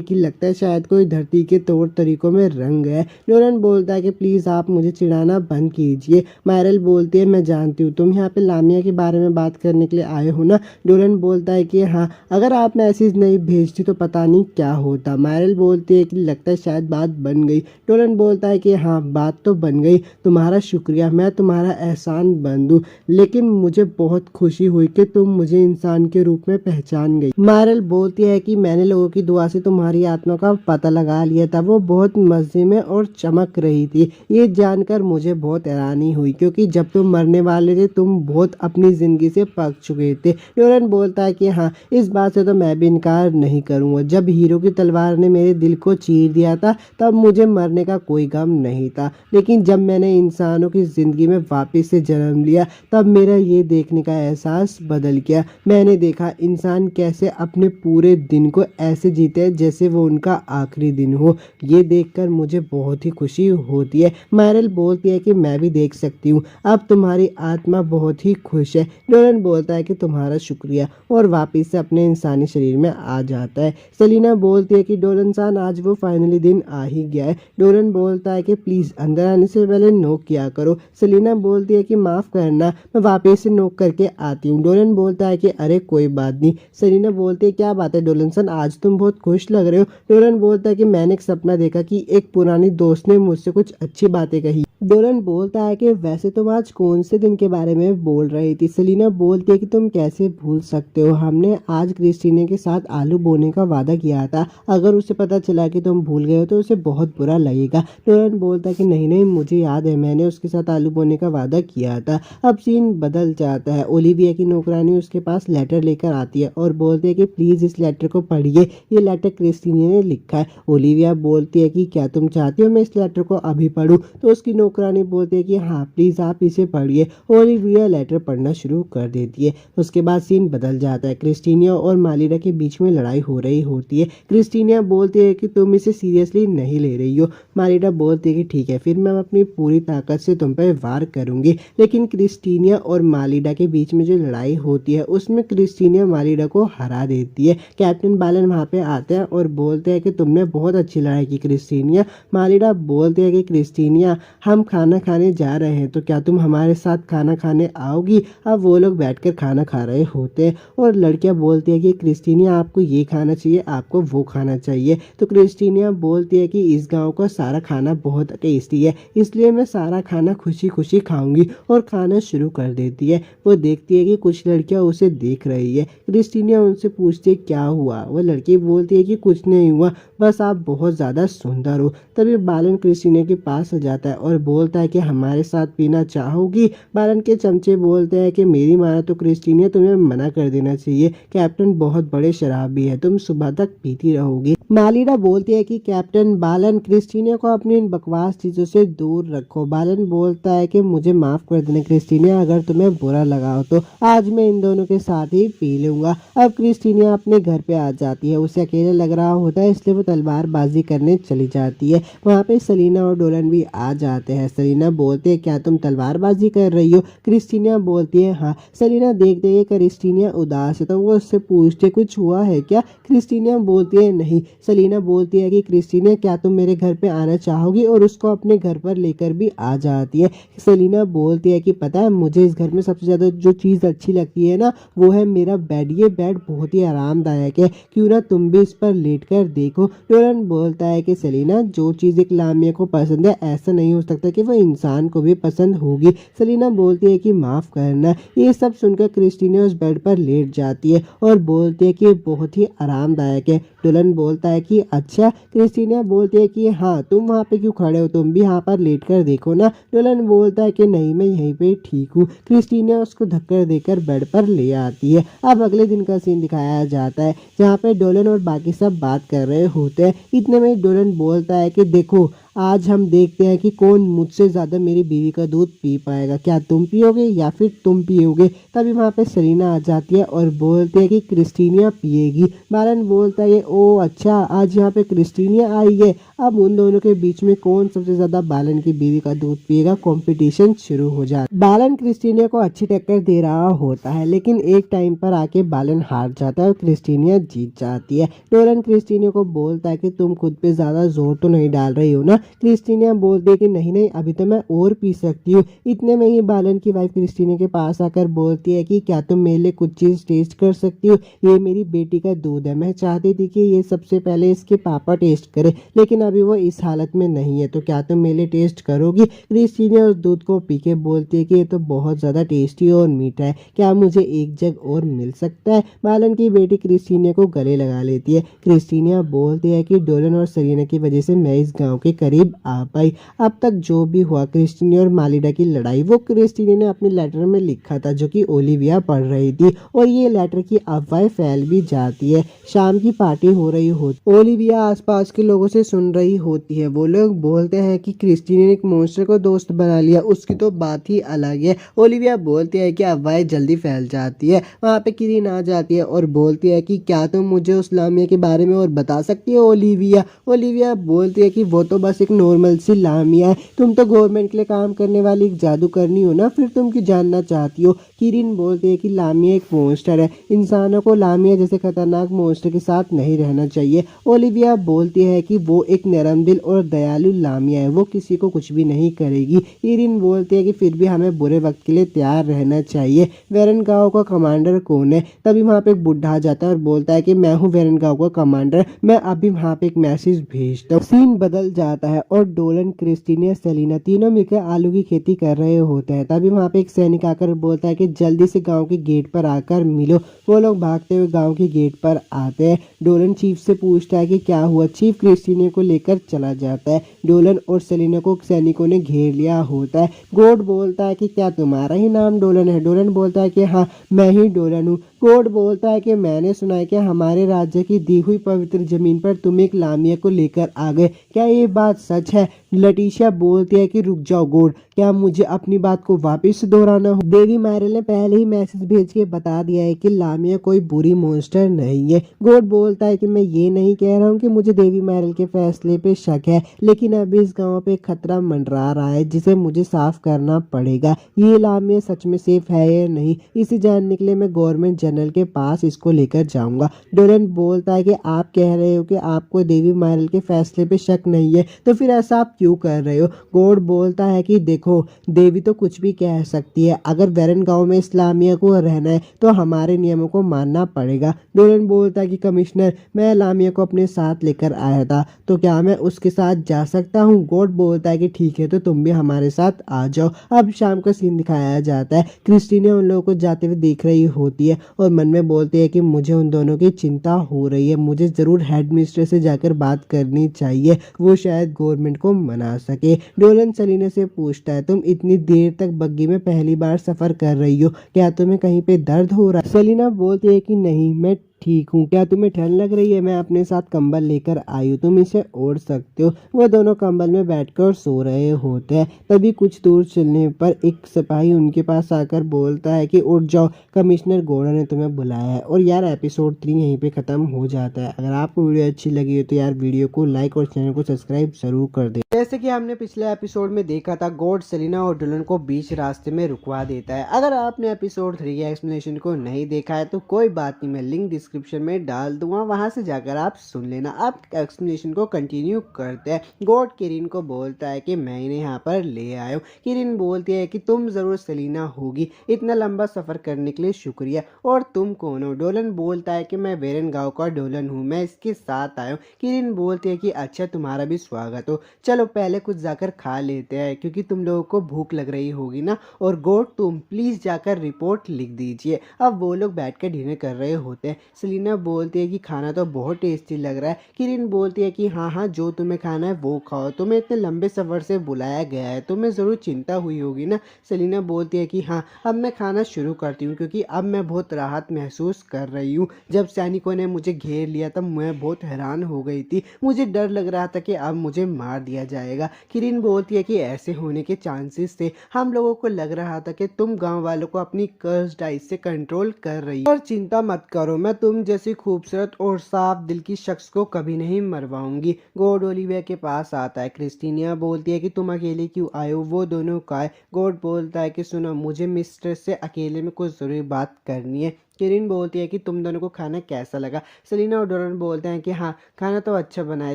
Speaker 1: कि लगता है शायद कोई धरती के तौर तरीकों में रंग है। डोलन बोलता है कि प्लीज़ आप मुझे चिढ़ाना बंद कीजिए। मायरिल बोलती है मैं जानती हूँ तुम यहाँ पे लामिया के बारे में बात करने के लिए आए हो ना। डोलन बोलता है कि हाँ, अगर आप में ऐसी
Speaker 2: मैसेज नहीं भेजती तो पता नहीं क्या होता। मायरल बोलती है कि लगता है शायद बात बन गई। डोलन बोलता है कि हाँ बात तो बन गई, तुम्हारा शुक्रिया, मैं तुम्हारा एहसान बंद हूँ, लेकिन मुझे बहुत खुशी हुई कि तुम मुझे इंसान के रूप में पहचान गई। मायरल बोलती है कि मैंने लोगों की दुआ से तुम्हारी आत्मा का पता लगा लिया था, वो बहुत मजे में और चमक रही थी। ये जानकर मुझे बहुत हैरानी हुई क्योंकि जब तुम मरने वाले थे तुम बहुत अपनी जिंदगी से पक चुके थे। डोलन बोलता है कि हाँ इस बात से तो मैं भी इनकार नहीं करूँगा। जब हीरो की तलवार ने मेरे दिल को चीर दिया था तब मुझे मरने का कोई गम नहीं था, लेकिन जब मैंने इंसानों की ज़िंदगी में वापस से जन्म लिया तब मेरा ये देखने का एहसास बदल गया। मैंने देखा इंसान कैसे अपने पूरे दिन को ऐसे जीते हैं जैसे वो उनका आखिरी दिन हो। ये देखकर मुझे बहुत ही खुशी होती है। मायरल बोलती है कि मैं भी देख सकती हूँ, अब तुम्हारी आत्मा बहुत ही खुश है। डोलन बोलता है कि तुम्हारा शुक्रिया और वापस से अपने इंसानी शरीर में आ जाता है। सेलिना बोलती है कि डोलन सान आज वो फाइनली दिन आ ही गया है। डोलन बोलता है कि प्लीज़ अंदर आने से पहले नोक किया करो। सेलिना बोलती है कि माफ़ करना, मैं वापस से नोक करके आती हूँ। डोलन बोलता है कि अरे कोई बात नहीं। सेलिना बोलती है क्या बात है डोलन सन, आज तुम बहुत खुश लग रहे हो। डोलन बोलता है कि मैंने एक सपना देखा कि एक पुरानी दोस्त ने मुझसे कुछ अच्छी बातें कही। डोलन बोलता है कि वैसे तुम आज कौन से दिन के बारे में बोल रही थी। सेलिना बोलती है कि तुम कैसे भूल सकते हो, हमने आज क्रिस्टीना के साथ आलू बोने का वादा किया था, अगर उसे पता चला कि तुम भूल गए हो तो उसे बहुत बुरा लगेगा। डोलन बोलता है कि नहीं नहीं मुझे याद है, मैंने उसके साथ आलू बोने का वादा किया था। अब सीन बदल जाता है। ओलिविया की नौकरानी उसके पास लेटर लेकर आती है और बोलती है कि प्लीज़ इस लेटर को पढ़िए, ये लेटर क्रिस्टीना ने लिखा है। ओलिविया बोलती है कि क्या तुम चाहती हो मैं इस लेटर को अभी पढूं? तो उसकी नौकरानी बोलती है कि हाँ प्लीज़ आप इसे पढ़िए। ओलिविया लेटर पढ़ना शुरू कर देती है। उसके बाद सीन बदल जाता है। क्रिस्टीना और मालिरा के बीच में लड़ाई हो रही होती है। क्रिस्टीना बोलती है कि तुम इसे सीरियसली नहीं ले रही हो। मालिरा बोलती है कि ठीक है फिर मैं अपनी पूरी ताकत से तुम पर वार करूंगी। लेकिन क्रिस्टीना और मालिरा के बीच में जो लड़ाई होती है उसमें क्रिस्टीना मालिरा को हरा देती है। कैप्टन बालन वहाँ पे आते हैं और बोलते हैं कि तुमने बहुत अच्छी लड़ाई की क्रिस्टीना। मालिरा बोलते हैं कि क्रिस्टीना हम खाना खाने जा रहे हैं तो क्या तुम हमारे साथ खाना खाने आओगी? अब वो लोग बैठकर खाना खा रहे होते हैं और लड़कियां बोलती है कि क्रिस्टीना आपको ये खाना चाहिए, आपको वो खाना चाहिए। तो क्रिस्टीना बोलती है कि इस गांव का सारा खाना बहुत टेस्टी है, इसलिए मैं सारा खाना खुशी खुशी खाऊंगी और खाना शुरू कर देती है। वो देखती है कि कुछ लड़कियां उसे देख रही है। क्रिस्टीना उनसे पूछती है क्या हुआ? वो लड़की बोलती है कि कुछ नहीं हुआ, बस आप बहुत ज़्यादा सुंदर हो। तभी बालन क्रिस्टीना के पास आ जाता है और बोलता है कि हमारे साथ पीना चाहोगी? बालन के चमचे बोलते हैं कि मेरी माना तो क्रिस्टीना तुम्हें मना कर देना चाहिए, कैप्टन बहुत बड़े शराबी है, तुम सुबह तक पीती रहोगी। मालिरा बोलती है कि कैप्टन बालन क्रिस्टीना को अपनी इन बकवास चीज़ों से दूर रखो। बालन बोलता है कि मुझे माफ़ कर देना क्रिस्टीना, अगर तुम्हें बुरा लगा हो तो आज मैं इन दोनों के साथ ही पी लूँगा। अब क्रिस्टीना अपने घर पे आ जाती है, उसे अकेले लग रहा होता है इसलिए वो तलवारबाजी करने चली जाती है। वहाँ पे सेलिना और डोलन भी आ जाते हैं। सेलिना बोलते हैं क्या तुम तलवारबाजी कर रही हो? क्रिस्टीना बोलती है हाँ। सेलिना देखते ही क्रिस्टीना उदास है तो वो उससे पूछते कुछ हुआ है क्या? क्रिस्टीना बोलती है नहीं। सेलिना बोलती है कि क्रिस्टीना क्या तुम मेरे घर पे आना चाहोगी, और उसको अपने घर पर लेकर भी आ जाती है। सेलिना बोलती है कि पता है मुझे इस घर में सबसे ज़्यादा जो चीज़ अच्छी लगती है ना वो है मेरा बेड, ये बेड बहुत ही आरामदायक है, क्यों ना तुम भी इस पर लेट कर देखो। डोलन बोलता है कि सेलिना जो चीज़ एक लामिया को पसंद है ऐसा नहीं हो सकता कि वो इंसान को भी पसंद होगी। सेलिना बोलती है कि माफ़ करना। ये सब सुनकर क्रिस्टीना उस बेड पर लेट जाती है और बोलती है कि बहुत ही आरामदायक है। डोलन बोलता है कि अच्छा। क्रिस्टीना बोलती है कि हाँ तुम वहाँ पे क्यों खड़े हो, तुम भी यहाँ पर लेट कर देखो ना। डोलन बोलता है कि नहीं मैं यहीं पे ठीक हूँ। क्रिस्टीना उसको धक्का देकर बेड पर ले आती है। अब अगले दिन का सीन दिखाया जाता है जहाँ पे डोलन और बाकी सब बात कर रहे होते हैं। इतने में डोलन बोलता है कि देखो आज हम देखते हैं कि कौन मुझसे ज़्यादा मेरी बीवी का दूध पी पाएगा, क्या तुम पियोगे या फिर तुम पियोगे? तभी वहाँ पे सेलिना आ जाती है और बोलते हैं कि क्रिस्टीना पिएगी। बालन बोलता है ओ अच्छा आज यहाँ पे क्रिस्टीना आई है, अब उन दोनों के बीच में कौन सबसे ज़्यादा बालन की बीवी का दूध पिएगा, कंपटीशन शुरू हो जाता है। बालन क्रिस्टीना को अच्छी टक्कर दे रहा होता है लेकिन एक टाइम पर आके बालन हार जाता है और क्रिस्टीना जीत जाती है। डोलन क्रिस्टीना को बोलता है कि तुम खुद पे ज़्यादा जोर तो नहीं डाल रही हो ना, क्रिस्टीना बोलती है कि नहीं नहीं अभी तो मैं और पी सकती हूँ। इतने में ही बालन की वाइफ क्रिस्टीना के पास आकर बोलती है कि क्या तुम मेरे लिए कुछ चीज़ टेस्ट कर सकती हो, ये मेरी बेटी का दूध है, मैं चाहती थी कि ये सबसे पहले इसके पापा टेस्ट करे, लेकिन अभी वो इस हालत में नहीं है, तो क्या तुम मेरे लिए टेस्ट करोगी। क्रिस्टीना उस दूध को पी के बोलती है कि ये तो बहुत ज़्यादा टेस्टी और मीठा है, क्या मुझे एक जग और मिल सकता है। बालन की बेटी क्रिस्टीना को गले लगा लेती है। क्रिस्टीना बोलती है कि डोलन और सरीना की वजह से मैं इस गांव के करीब आ पाई। अब तक जो भी हुआ क्रिस्टीना और मालिडा की लड़ाई वो क्रिस्टीना ने अपने लेटर में लिखा था जो कि ओलिविया पढ़ रही थी, और ये लेटर की अफवाह फैल भी जाती है। शाम की पार्टी हो रही होती, ओलिविया आसपास के लोगों से सुन रही होती है। वो लोग बोलते हैं कि क्रिस्टीना ने एक मॉन्स्टर को दोस्त बना लिया, उसकी तो बात ही अलग है। ओलिविया बोलती है कि अफवाह जल्दी फैल जाती है। वहाँ पे किरीन आ जाती है और बोलती है कि क्या तुम मुझे उस लामिया के बारे में और बता सकती हो ओलिविया। ओलिविया बोलती है कि वो तो बस एक नॉर्मल सी लामिया है, तुम तो गवर्नमेंट के लिए काम करने वाली एक जादूगरनी हो ना, फिर तुम क्यों जानना चाहती हो। किरीन बोलती है कि लामिया एक मॉन्स्टर है, इंसानों को लामिया जैसे खतरनाक मॉन्स्टर के साथ नहीं रहना चाहिए। ओलिविया बोलती है कि वो एक नरम दिल और दयालु लामिया है, वो किसी को कुछ भी नहीं करेगी। किरीन बोलती है कि फिर भी हमें बुरे वक्त के लिए तैयार रहना चाहिए। वेरन गांव का कमांडर कौन है। तभी वहाँ पे एक बुढ़ा आ जाता है और बोलता है कि मैं हूँ वेरन गांव का कमांडर, मैं अभी वहाँ पे एक मैसेज भेजता हूँ। सीन बदल जाता है और डोलन, क्रिस्टीना, सेलिना तीनों मिलकर आलू की खेती कर रहे होते हैं। तभी वहाँ पे एक सैनिक आकर बोलता है कि जल्दी से गांव के गेट पर आकर मिलो। वो लोग भागते हुए गांव के गेट पर आते हैं। डोलन चीफ से पूछता है कि क्या हुआ। चीफ क्रिस्टीना को लेकर चला जाता है। डोलन और सेलिना को सैनिकों ने घेर लिया होता है। गोड बोलता है कि क्या तुम्हारा ही नाम डोलन है। डोलन बोलता है कि हाँ मैं ही डोलन हूँ। गोड बोलता है कि मैंने सुना है कि हमारे राज्य की दी हुई पवित्र जमीन पर तुम एक लामिया को लेकर आ गए, क्या ये बात सच है। लटिशिया बोलती है कि रुक जाओ गोड, क्या मुझे अपनी बात को वापस दोहराना हो। देवी मायरल ने पहले ही मैसेज भेज के बता दिया है कि लामिया कोई बुरी मॉन्स्टर नहीं है। गोड बोलता है कि मैं ये नहीं कह रहा हूँ कि मुझे देवी मायरल के फैसले पे शक है, लेकिन अभी इस गांव पे खतरा मंडरा रहा है जिसे मुझे साफ करना पड़ेगा। ये लामिया सच में सेफ है या नहीं, इसे जानने के लिए मैं गवर्नमेंट जनरल के पास इसको लेकर जाऊंगा। डोलन बोलता है कि आप कह रहे हो कि आपको देवी मायरल के फैसले पे शक नहीं है, तो फिर ऐसा आप क्यों कर रहे हो। गोड बोलता है कि देखो देवी तो कुछ भी कह सकती है, अगर वेरन गांव में इस्लामिया को रहना है तो हमारे नियमों को मानना पड़ेगा। डोलन बोलता है कि कमिश्नर मैं लामिया को अपने साथ लेकर आया था, तो क्या मैं उसके साथ जा सकता हूँ। गोड बोलता है कि ठीक है तो तुम भी हमारे साथ आ जाओ। अब शाम का सीन दिखाया जाता है। क्रिस्टीना उन लोगों को जाते हुए देख रही होती है और मन में बोलती है कि मुझे उन दोनों की चिंता हो रही है, मुझे जरूर हेड मिस्ट्रेस से जाकर बात करनी चाहिए, वो शायद गवर्नमेंट को मना सके। डोलन सेलिना से पूछता है तुम इतनी देर तक बग्गी में पहली बार सफर कर रही हो, क्या तुम्हें कहीं पे दर्द हो रहा है। सेलिना बोलती है कि नहीं मैं ठीक हूँ, क्या तुम्हें ठंड लग रही है, मैं अपने साथ कंबल लेकर आई हूँ, तुम इसे ओढ़ सकते हो। वो दोनों कंबल में बैठकर सो रहे होते हैं। तभी कुछ दूर चलने पर एक सिपाही उनके पास आकर बोलता है कि उठ जाओ, कमिश्नर गोड़ा ने तुम्हें बुलाया है। और यार एपिसोड 3 यहीं पे ख़त्म हो जाता है। अगर आपको वीडियो अच्छी लगी हो तो यार वीडियो को लाइक और चैनल को सब्सक्राइब जरूर कर दे। जैसे कि हमने पिछले एपिसोड में देखा था, गॉड सेलिना और डोलन को बीच रास्ते में रुकवा देता है। अगर आपने एपिसोड 3 के एक्सप्लेनेशन को नहीं देखा है तो कोई बात नहीं, मैं लिंक डिस्क्रिप्शन में डाल दूंगा, वहां से जाकर आप सुन लेना। आप एक्सप्लेनेशन को कंटिन्यू करते हैं। गॉड किरीन को बोलता है कि मैं इन्हें यहाँ पर ले आया हूँ। किरीन बोलती है कि तुम जरूर सेलिना होगी, इतना लंबा सफर करने के लिए शुक्रिया, और तुम कौन हो। डोलन बोलता है कि मैं वेरन गांव का डोलन हूँ, मैं इसके साथ आया हूँ। किरीन बोलती है कि अच्छा तुम्हारा भी स्वागत हो, चलो पहले कुछ जाकर खा लेते हैं क्योंकि तुम लोगों को भूख लग रही होगी ना। और गॉड तुम प्लीज जाकर रिपोर्ट लिख दीजिए। अब वो लोग बैठ कर डिनर कर रहे होते हैं। सेलिना बोलती है कि खाना तो बहुत टेस्टी लग रहा है। किरीन बोलती है कि हाँ हाँ जो तुम्हें खाना है वो खाओ, तुम्हें इतने लंबे सफर से बुलाया गया है, तुम्हें जरूर चिंता हुई होगी ना। सेलिना बोलती है कि हाँ अब मैं खाना शुरू करती हूँ क्योंकि अब मैं बहुत राहत महसूस कर रही हूँ। जब सैनिकों ने मुझे घेर लिया तब मैं बहुत हैरान हो गई थी, मुझे डर लग रहा था कि अब मुझे मार दिया जाएगा। किरीन बोलती है कि ऐसे होने के चांसेस थे, हम लोगों को लग रहा था कि तुम गांव वालों को अपनी कर्स डाइस से कंट्रोल कर रही हो, पर चिंता मत करो, मैं तुम जैसी खूबसूरत और साफ दिल की शख्स को कभी नहीं मरवाऊंगी। गॉड ओलिविया के पास आता है। क्रिस्टीना बोलती है कि तुम अकेले क्यों आए हो, वो दोनों का है। गॉड बोलता है कि सुनो मुझे मिस्टर से अकेले में कुछ जरूरी बात करनी है। किरीन बोलती है कि तुम दोनों को खाना कैसा लगा। सेलिना और डोरन बोलते हैं कि हाँ, खाना तो अच्छा बना है,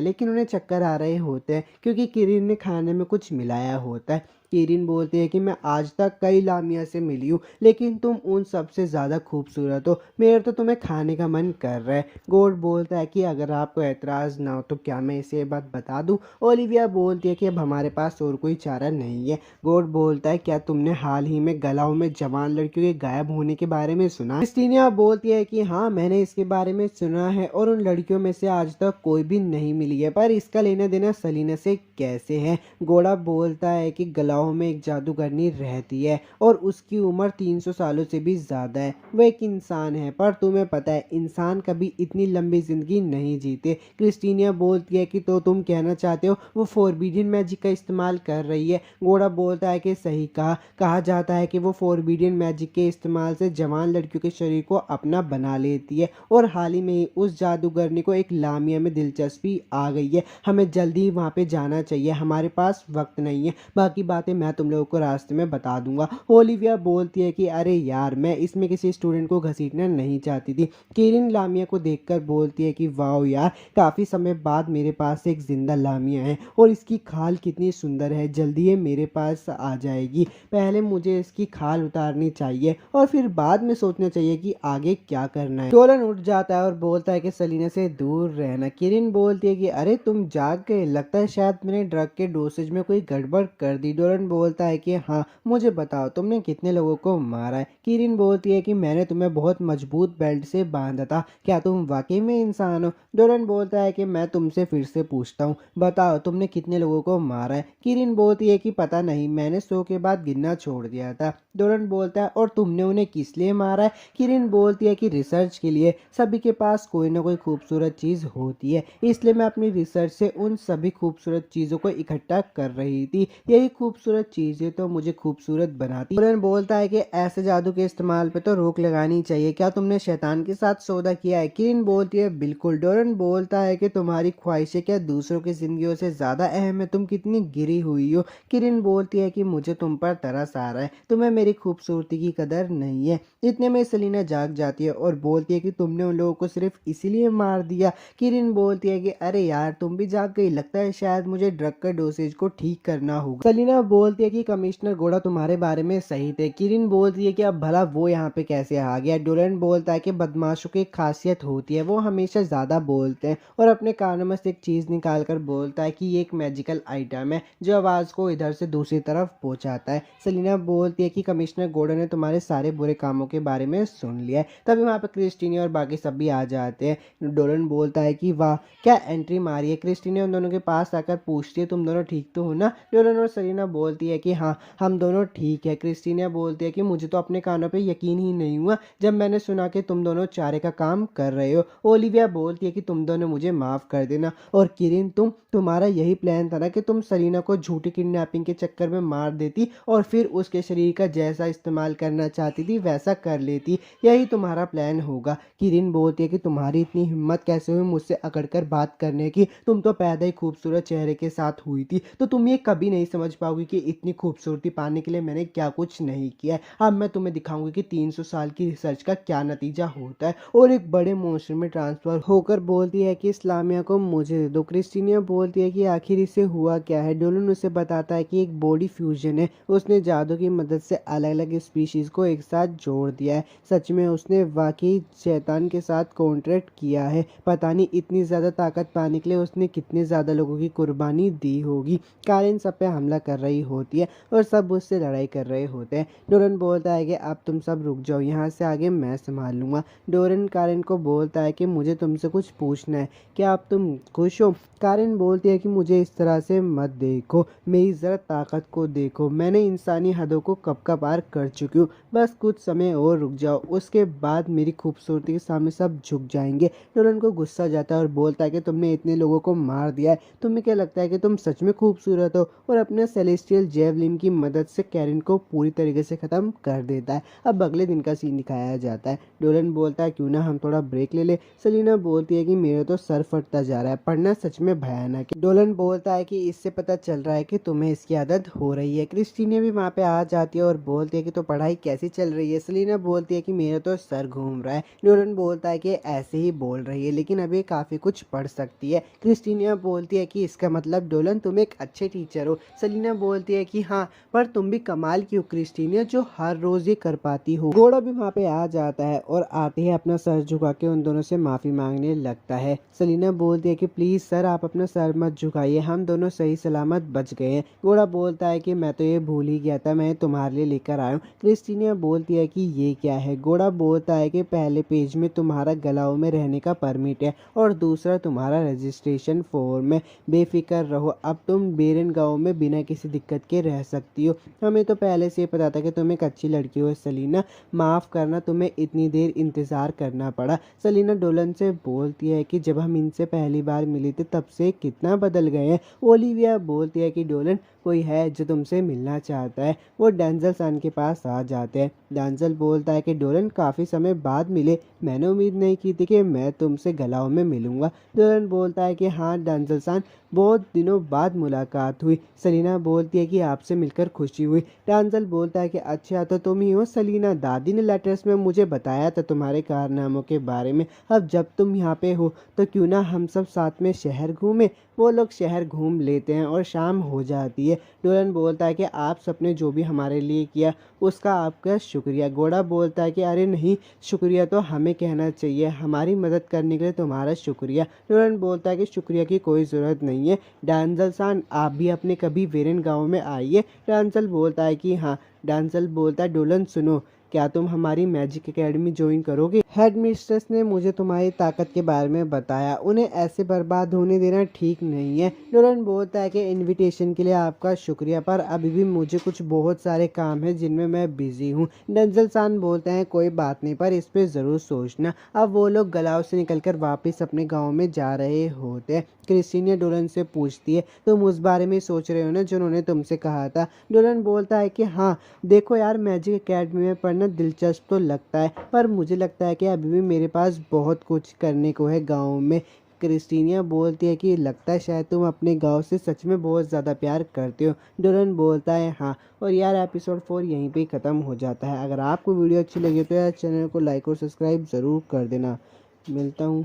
Speaker 2: लेकिन उन्हें चक्कर आ रहे होते हैं क्योंकि किरीन ने खाने में कुछ मिलाया होता है। किरीन बोलती है कि मैं आज तक कई लामिया से मिली हूँ, लेकिन तुम उन सबसे ज़्यादा खूबसूरत हो, मेरा तो तुम्हें खाने का मन कर रहा है। गोड बोलता है कि अगर आपको एतराज़ ना हो तो क्या मैं इसे ये बात बता दूँ। ओलिविया बोलती है कि अब हमारे पास और कोई चारा नहीं है। गोड बोलता है क्या तुमने हाल ही में गलाओं में जवान लड़कियों के गायब होने के बारे में सुना? क्रिस्टीनिया बोलती है कि हाँ, मैंने इसके बारे में सुना है और उन लड़कियों में से आज तक कोई भी नहीं मिली है, पर इसका लेना देना सलीना से कैसे है? गोड़ा बोलता है कि गलाओं में एक जादूगरनी रहती है और उसकी उम्र 300 सालों से भी ज़्यादा है। वो एक इंसान है, पर तुम्हें पता है इंसान कभी इतनी लंबी ज़िंदगी नहीं जीते। क्रिस्टीनिया बोलती है कि तो तुम कहना चाहते हो वो फोरबिडन मैजिक का इस्तेमाल कर रही है? घोड़ा बोलता है कि सही कहा जाता है कि वो फोरबिडन मैजिक के इस्तेमाल से जवान लड़कियों के शरीर को अपना बना लेती है और हाल ही में ही उस जादूगरनी को एक लामिया में दिलचस्पी आ गई है। हमें जल्दी ही वहाँ पे जाना चाहिए, हमारे पास वक्त नहीं है, बाकी बातें मैं तुम लोगों को रास्ते में बता दूंगा। ओलिविया बोलती है कि अरे यार, मैं इसमें किसी स्टूडेंट को घसीटना नहीं चाहती थी। किरिन लामिया को देखकर बोलती है कि वाह यार, काफ़ी समय बाद मेरे पास एक जिंदा लामिया है और इसकी खाल कितनी सुंदर है, जल्दी ये मेरे पास आ जाएगी। पहले मुझे इसकी खाल उतारनी चाहिए और फिर बाद में सोचना चाहिए कि आगे क्या करना है। डोलन उठ जाता है और बोलता है कि सलीना से दूर रहना। किरिन बोलती है कि अरे तुम जाग गए, लगता है शायद मैंने ड्रग के डोसेज में कोई गड़बड़ कर दी। डोलन बोलता है कि हाँ, मुझे बताओ तुमने कितने लोगों को मारा है। किरिन बोलती है कि मैंने तुम्हें बहुत मजबूत बेल्ट से बांधा था, क्या तुम वाकई में इंसान हो? डोलन बोलता है कि मैं तुमसे फिर से पूछता हूँ, बताओ तुमने कितने लोगों को मारा है? किरिन बोलती है कि पता नहीं, मैंने 100 के बाद गिनना छोड़ दिया था। डोलन बोलता है और तुमने उन्हें किस लिए मारा है? किरिन बोलती है कि रिसर्च के लिए। सभी के पास कोई ना कोई खूबसूरत चीज़ होती है, इसलिए मैं अपनी रिसर्च से उन सभी खूबसूरत चीज़ों को इकट्ठा कर रही थी। यही खूबसूरत चीज़ें तो मुझे खूबसूरत बनाती। डोलन बोलता है कि ऐसे जादू के इस्तेमाल पे तो रोक लगानी चाहिए, क्या तुमने शैतान के साथ सौदा किया है? किरिन बोलती है बिल्कुल। डोलन बोलता है कि तुम्हारी ख्वाहिशें क्या दूसरों की जिंदगियों से ज़्यादा अहम है? तुम कितनी गिरी हुई हो। किरिन बोलती है कि मुझे तुम पर तरस आ रहा है, तुम्हें मेरी खूबसूरती की कदर नहीं है। इतने में सेलिना जाग जाती है और बोलती है कि तुमने उन लोगों को सिर्फ इसीलिए मार दिया। किरिन बोलती है कि अरे यार, तुम भी जाग गई, लगता है शायद मुझे ड्रग का डोसेज को ठीक करना होगा। सेलिना बोलती है कि कमिश्नर घोड़ा तुम्हारे बारे में सही थे। किरिन बोलती है कि अब भला वो यहाँ पे कैसे आ गया? डोलन बोलता है कि बदमाशों की एक खासियत होती है, वो हमेशा ज़्यादा बोलते हैं, और अपने कानों में से एक चीज़ निकाल कर बोलता है कि ये एक मैजिकल आइटम है जो आवाज़ को इधर से दूसरी तरफ पहुँचाता है। सेलिना बोलती है कि कमिश्नर घोड़ा ने तुम्हारे सारे बुरे कामों के बारे में सुन लिया है। तभी वहाँ पे क्रिस्टीनी और बाकी सब भी आ जाते हैं। डोलन बोलता है कि वाह, क्या एंट्री मारी है। क्रिस्टीनी उन दोनों के पास आकर पूछती है तुम दोनों ठीक तो हो ना? डोलन और सेलिना बोलती है कि हाँ, हम दोनों ठीक है। क्रिस्टीनिया बोलती है कि मुझे तो अपने कानों पे यकीन ही नहीं हुआ जब मैंने सुना कि तुम दोनों चारे का काम कर रहे हो। ओलिविया बोलती है कि तुम दोनों मुझे माफ़ कर देना। और किरिन, तुम्हारा यही प्लान था ना कि तुम सलीना को झूठी किडनैपिंग के चक्कर में मार देती और फिर उसके शरीर का जैसा इस्तेमाल करना चाहती थी वैसा कर लेती, यही तुम्हारा प्लान होगा। किरिन बोलती है कि तुम्हारी इतनी हिम्मत कैसे हुई मुझसे अकड़कर बात करने की? तुम तो पैदा ही खूबसूरत चेहरे के साथ हुई थी, तो तुम ये कभी नहीं समझ पाओगी कि इतनी खूबसूरती पाने के लिए मैंने क्या कुछ नहीं किया है। अब मैं तुम्हें दिखाऊंगी कि 300 साल की रिसर्च का क्या नतीजा होता है। और एक बड़े मॉन्स्टर में ट्रांसफर होकर बोलती है कि इस्लामिया को मुझे दे दो। क्रिस्टीनिया बोलती है कि आखिर इसे हुआ क्या है। डोलन उसे बताता है कि एक बॉडी फ्यूजन है, उसने जादू की मदद से अलग अलग स्पीशीज को एक साथ जोड़ दिया है। सच में उसने वाकई शैतान के साथ कॉन्ट्रैक्ट किया है। पता नहीं इतनी ज़्यादा ताकत पाने के लिए उसने कितने ज़्यादा लोगों की कुर्बानी दी होगी। कारिन सब पे हमला कर रही होती है और सब उससे लड़ाई कर रहे होते हैं। डोरन बोलता है कि अब तुम सब रुक जाओ, यहाँ से आगे मैं संभाल लूँगा। डोरन कारिन को बोलता है कि मुझे तुमसे कुछ पूछना है, क्या अब तुम खुश हो? कारिन बोलती है कि मुझे इस तरह से मत देखो, मेरी ज़रा ताकत को देखो, मैंने इंसानी हदों को कब का पार कर चुकी हूँ। बस कुछ समय और रुक जाओ, उसके बाद मेरी खूबसूरती के सामने सब झुक जाएंगे। डोरन को गुस्सा जाता है और बोलता है कि तुमने इतने लोगों को मार दिया है, तुम्हें क्या लगता है कि तुम सच में खूबसूरत हो? और अपने सेलेस्टियल जेवलिन की मदद से कैरिन को पूरी तरीके से ख़त्म कर देता है। अब अगले दिन का सीन दिखाया जाता है। डोरन बोलता है क्यों ना हम थोड़ा ब्रेक ले ले। सेलिना बोलती है कि मेरा तो सर फटता जा रहा है, पढ़ना सच में भयानक है। डोलन बोलता है कि इससे पता चल रहा है कि तुम्हें इसकी आदत हो रही है। क्रिस्टीना भी वहाँ पे आ जाती है और बोलती है कि तो पढ़ाई कैसी चल रही है? सेलिना बोलती है कि मेरा
Speaker 1: मेरा तो सर घूम रहा है। डोलन बोलता है कि ऐसे ही बोल रही है लेकिन अभी काफ़ी कुछ पढ़ सकती है। क्रिस्टीनिया बोलती है कि इसका मतलब डोलन तुम एक अच्छे टीचर हो। सेलिना बोलती है कि हाँ, पर तुम भी कमाल की हो क्रिस्टीनिया, जो हर रोज़ ये कर पाती हो। घोड़ा भी वहाँ पे आ जाता है और आते ही अपना सर झुका के उन दोनों से माफ़ी मांगने लगता है। सेलिना बोलती है कि प्लीज़ सर आप अपना सर मत झुकाइए, हम दोनों सही सलामत बच गए हैं। घोड़ा बोलता है कि मैं तो ये भूल ही गया था, मैं तुम्हारे लिए लेकर आया हूँ। क्रिस्टीनिया बोलती है कि ये क्या है। घोड़ा बोलता है कि पहले पेज में तुम्हारा गलाव में रहने का परमिट है और दूसरा तुम्हारा रजिस्ट्रेशन फॉर्म है। बेफिक्र रहो, अब तुम बेरन गांव में बिना किसी दिक्कत के रह सकती हो। हमें तो पहले से ही पता था कि तुम एक अच्छी लड़की हो सेलिना, माफ़ करना तुम्हें इतनी देर इंतज़ार करना पड़ा। सेलिना डोलन से बोलती है कि जब हम इनसे पहली बार मिले थे तब से कितना बदल गए हैं। ओलिविया बोलती है कि डोलन कोई है जो तुमसे मिलना चाहता है। वो डेंजल सन के पास आ जाते हैं। डेंजल बोलता है कि डोलन काफ़ी समय बाद मिले, मैंने उम्मीद नहीं की थी कि मैं तुमसे गलाव में मिलूंगा। डोलन बोलता है कि हाँ डेंजल सन, बहुत दिनों बाद मुलाकात हुई। सेलिना बोलती है कि आपसे मिलकर खुशी हुई। डेंजल बोलता है कि अच्छा तो तुम ही हो सेलिना, दादी ने लेटर्स में मुझे बताया था तुम्हारे कारनामों के बारे में। अब जब तुम यहाँ पे हो तो क्यों ना हम सब साथ में शहर घूमें। वो लोग शहर घूम लेते हैं और शाम हो जाती है। डोलन बोलता है कि आप सबने जो भी हमारे लिए किया उसका आपका शुक्रिया। घोड़ा बोलता है कि अरे नहीं, शुक्रिया तो हमें कहना चाहिए, हमारी मदद करने के लिए तुम्हारा शुक्रिया। डोलन बोलता है कि शुक्रिया की कोई ज़रूरत नहीं है। डांसल सान आप भी अपने कभी वेरेन गांव में आइए। डांसल बोलता है कि हाँ। डांसल बोलता है डोलन सुनो, क्या तुम हमारी मैजिक एकेडमी ज्वाइन करोगे? हेड मिस्ट्रेस ने मुझे तुम्हारी ताकत के बारे में बताया, उन्हें ऐसे बर्बाद होने देना ठीक नहीं है। डोलन बोलता है कि इनविटेशन के लिए आपका शुक्रिया, पर अभी भी मुझे कुछ बहुत सारे काम हैं जिनमें मैं बिजी हूँ। डेंजल सान बोलते हैं कोई बात नहीं, पर इस पे ज़रूर सोचना। अब वो लोग गलाव से निकलकर वापस अपने गाँव में जा रहे होते हैं। क्रिस्टीनिया डोलन से पूछती है तुम उस बारे में सोच रहे हो ना जो उन्होंने तुमसे कहा था? डोलन बोलता है कि हाँ, देखो यार मैजिक एकेडमी में पढ़ना दिलचस्प तो लगता है, पर मुझे लगता है कि अभी भी मेरे पास बहुत कुछ करने को है गाँव में। क्रिस्टीनिया बोलती है कि लगता है शायद तुम अपने गांव से सच में बहुत ज़्यादा प्यार करते हो। डोलन बोलता है हाँ। और यार एपिसोड 4 यहीं पे ख़त्म हो जाता है। अगर आपको वीडियो अच्छी लगी तो यार चैनल को लाइक और सब्सक्राइब ज़रूर कर देना। मिलता हूँ।